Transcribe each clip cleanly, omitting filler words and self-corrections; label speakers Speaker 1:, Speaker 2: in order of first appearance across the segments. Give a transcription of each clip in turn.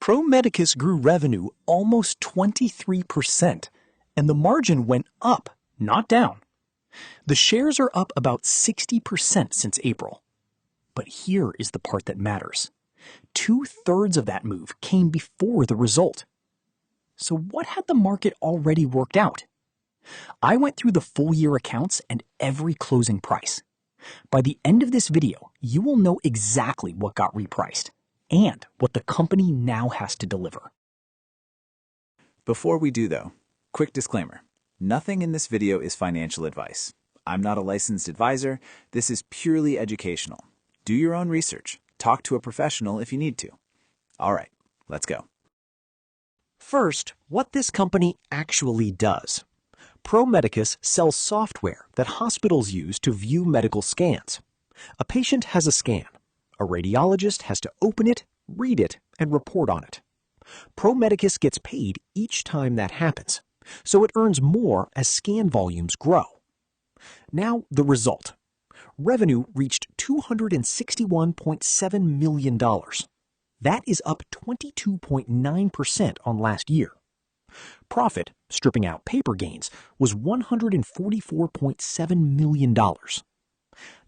Speaker 1: Pro Medicus grew revenue almost 23%, and the margin went up, not down. The shares are up about 60% since April. But here is the part that matters. 2/3 of that move came before the result. So what had the market already worked out? I went through the full year accounts and every closing price. By the end of this video, you will know exactly what got repriced and what the company now has to deliver.
Speaker 2: Before we do though, quick disclaimer. Nothing in this video is financial advice. I'm not a licensed advisor. This is purely educational. Do your own research. Talk to a professional if you need to. All right, let's go.
Speaker 1: First, what this company actually does. Pro Medicus sells software that hospitals use to view medical scans. A patient has a scan. A radiologist has to open it, read it, and report on it. Pro Medicus gets paid each time that happens, so it earns more as scan volumes grow. Now, the result. Revenue reached $261.7 million. That is up 22.9% on last year. Profit, stripping out paper gains, was $144.7 million.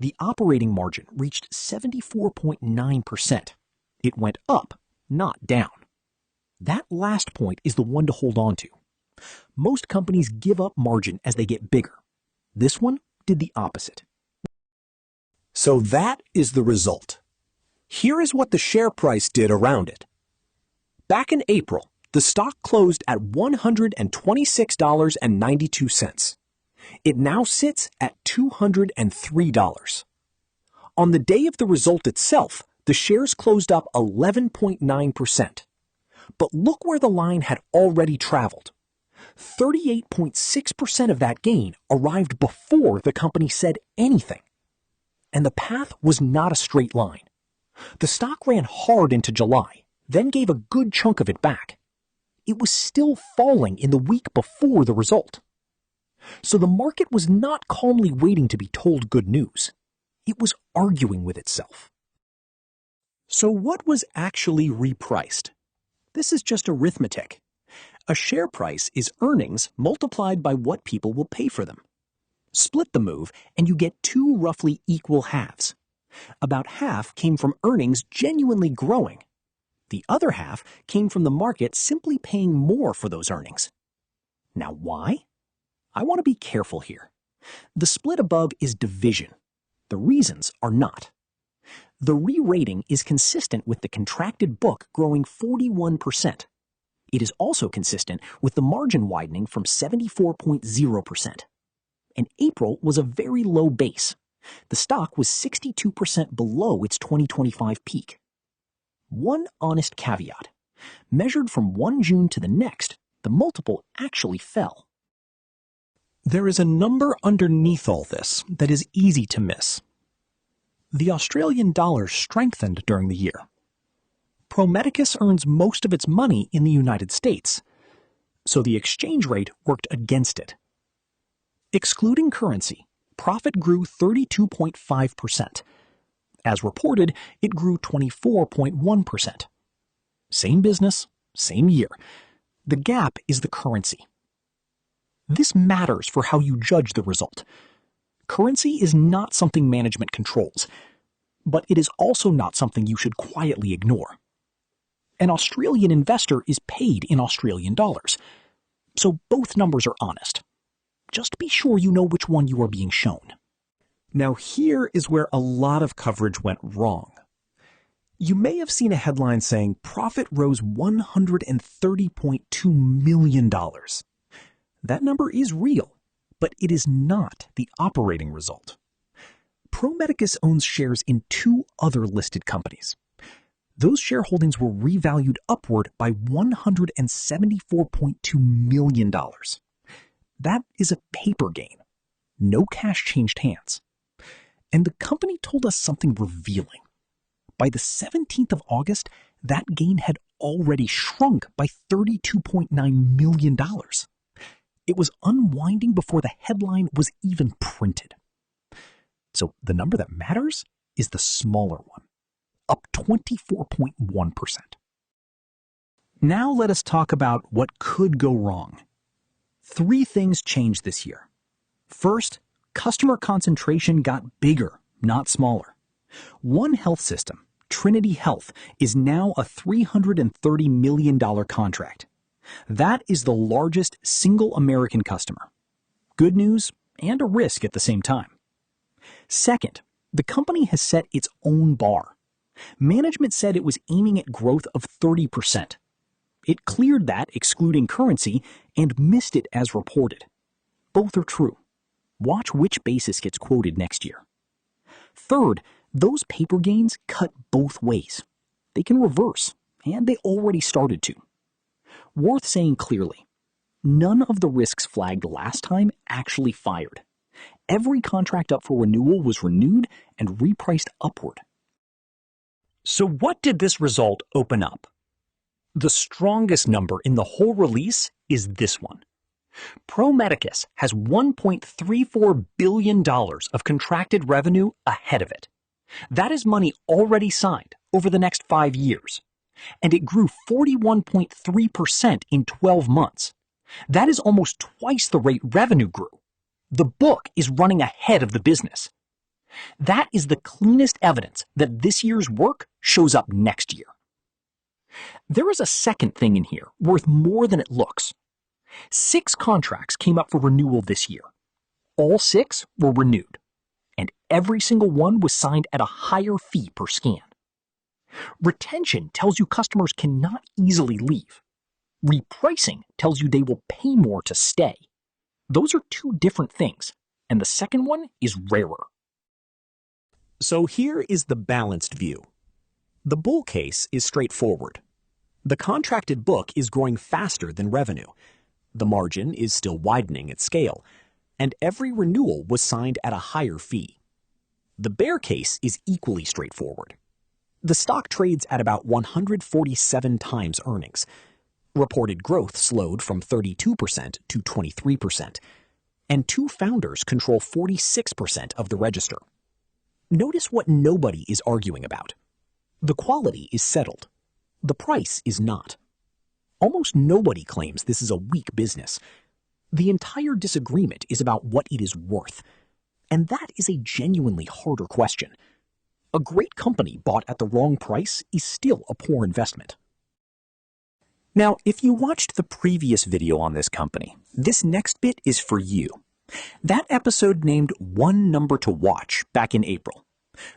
Speaker 1: The operating margin reached 74.9%. It went up, not down. That last point is the one to hold on to. Most companies give up margin as they get bigger. This one did the opposite. So that is the result. Here is what the share price did around it. Back in April, the stock closed at $126.92. It now sits at $203. On the day of the result itself, the shares closed up 11.9%. But look where the line had already traveled. 38.6% of that gain arrived before the company said anything. And the path was not a straight line. The stock ran hard into July, then gave a good chunk of it back. It was still falling in the week before the result. So the market was not calmly waiting to be told good news. It was arguing with itself. So what was actually repriced? This is just arithmetic. A share price is earnings multiplied by what people will pay for them. Split the move and you get two roughly equal halves. About half came from earnings genuinely growing. The other half came from the market simply paying more for those earnings. Now why? I want to be careful here. The split above is division. The reasons are not. The re-rating is consistent with the contracted book growing 41%. It is also consistent with the margin widening from 74.0%. And April was a very low base. The stock was 62% below its 2025 peak. One honest caveat. Measured from 1 June to the next, the multiple actually fell. There is a number underneath all this that is easy to miss. The Australian dollar strengthened during the year. Pro Medicus earns most of its money in the United States, so the exchange rate worked against it. Excluding currency, profit grew 32.5%. As reported, it grew 24.1%. Same business, same year. The gap is the currency. This matters for how you judge the result. Currency is not something management controls, but it is also not something you should quietly ignore. An Australian investor is paid in Australian dollars, so both numbers are honest. Just be sure you know which one you are being shown. Now here is where a lot of coverage went wrong. You may have seen a headline saying profit rose $130.2 million. That number is real, but it is not the operating result. Pro Medicus owns shares in 2 other listed companies. Those shareholdings were revalued upward by $174.2 million. That is a paper gain. No cash changed hands. And the company told us something revealing. By the 17th of August, that gain had already shrunk by $32.9 million. It was unwinding before the headline was even printed. So the number that matters is the smaller one, up 24.1%. Now let us talk about what could go wrong. 3 things changed this year. First, customer concentration got bigger, not smaller. One health system, Trinity Health, is now a $330 million contract. That is the largest single American customer. Good news and a risk at the same time. Second, the company has set its own bar. Management said it was aiming at growth of 30%. It cleared that, excluding currency, and missed it as reported. Both are true. Watch which basis gets quoted next year. Third, those paper gains cut both ways. They can reverse, and they already started to. Worth saying clearly, none of the risks flagged last time actually fired. Every contract up for renewal was renewed and repriced upward. So what did this result open up? The strongest number in the whole release is this one. Pro Medicus has $1.34 billion of contracted revenue ahead of it. That is money already signed over the next 5 years. And it grew 41.3% in 12 months. That is almost twice the rate revenue grew. The book is running ahead of the business. That is the cleanest evidence that this year's work shows up next year. There is a second thing in here worth more than it looks. 6 contracts came up for renewal this year. All 6 were renewed, and every single one was signed at a higher fee per scan. Retention tells you customers cannot easily leave. Repricing tells you they will pay more to stay. Those are 2 different things, and the second one is rarer. So here is the balanced view. The bull case is straightforward. The contracted book is growing faster than revenue. The margin is still widening at scale, and every renewal was signed at a higher fee. The bear case is equally straightforward. The stock trades at about 147 times earnings. Reported growth slowed from 32% to 23%, and 2 founders control 46% of the register. Notice what nobody is arguing about. The quality is settled. The price is not. Almost nobody claims this is a weak business. The entire disagreement is about what it is worth. And that is a genuinely harder question. A great company bought at the wrong price is still a poor investment. Now, if you watched the previous video on this company, this next bit is for you. That episode named One Number to Watch back in April.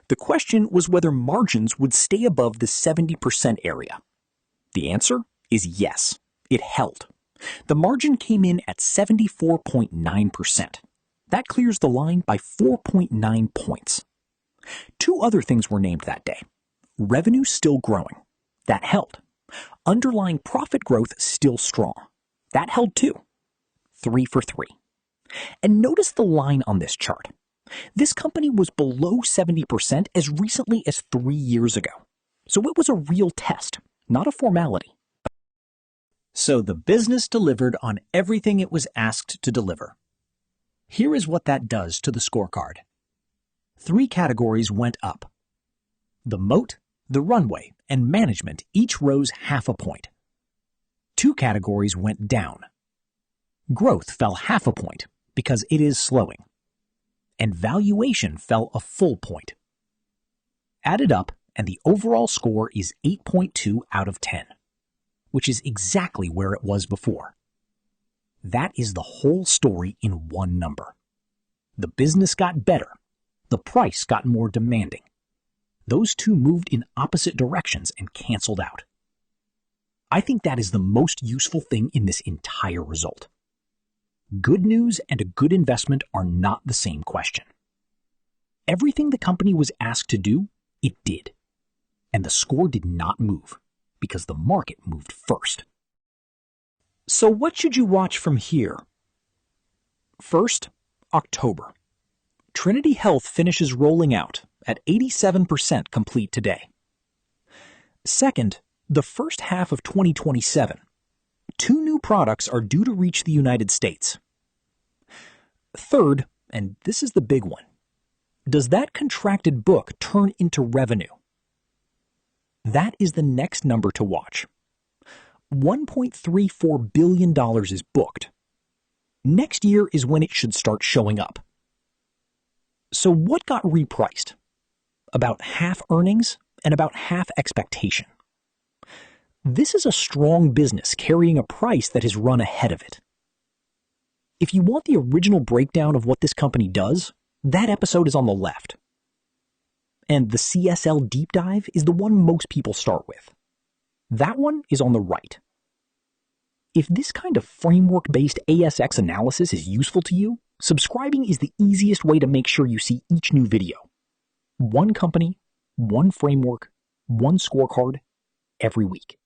Speaker 1: The question was whether margins would stay above the 70% area. The answer is yes, it held. The margin came in at 74.9%. That clears the line by 4.9 points. 2 other things were named that day. Revenue still growing. That held. Underlying profit growth still strong. That held too. 3 for 3. And notice the line on this chart. This company was below 70% as recently as 3 years ago. So it was a real test, not a formality. So the business delivered on everything it was asked to deliver. Here is what that does to the scorecard. 3 categories went up. The moat, the runway, and management each rose half a point. 2 categories went down. Growth fell half a point because it is slowing. And valuation fell a full point. Added up, and the overall score is 8.2 out of 10, which is exactly where it was before. That is the whole story in one number. The business got better. The price got more demanding. Those 2 moved in opposite directions and canceled out. I think that is the most useful thing in this entire result. Good news and a good investment are not the same question. Everything the company was asked to do, it did. And the score did not move, because the market moved first. So what should you watch from here? First, October. Trinity Health finishes rolling out at 87% complete today. Second, the first half of 2027. 2 new products are due to reach the United States. Third, and this is the big one, does that contracted book turn into revenue? That is the next number to watch. $1.34 billion is booked. Next year is when it should start showing up. So what got repriced? About half earnings and about half expectation. This is a strong business carrying a price that has run ahead of it. If you want the original breakdown of what this company does, that episode is on the left. And the CSL deep dive is the one most people start with. That one is on the right. If this kind of framework-based ASX analysis is useful to you, subscribing is the easiest way to make sure you see each new video. One company, one framework, one scorecard, every week.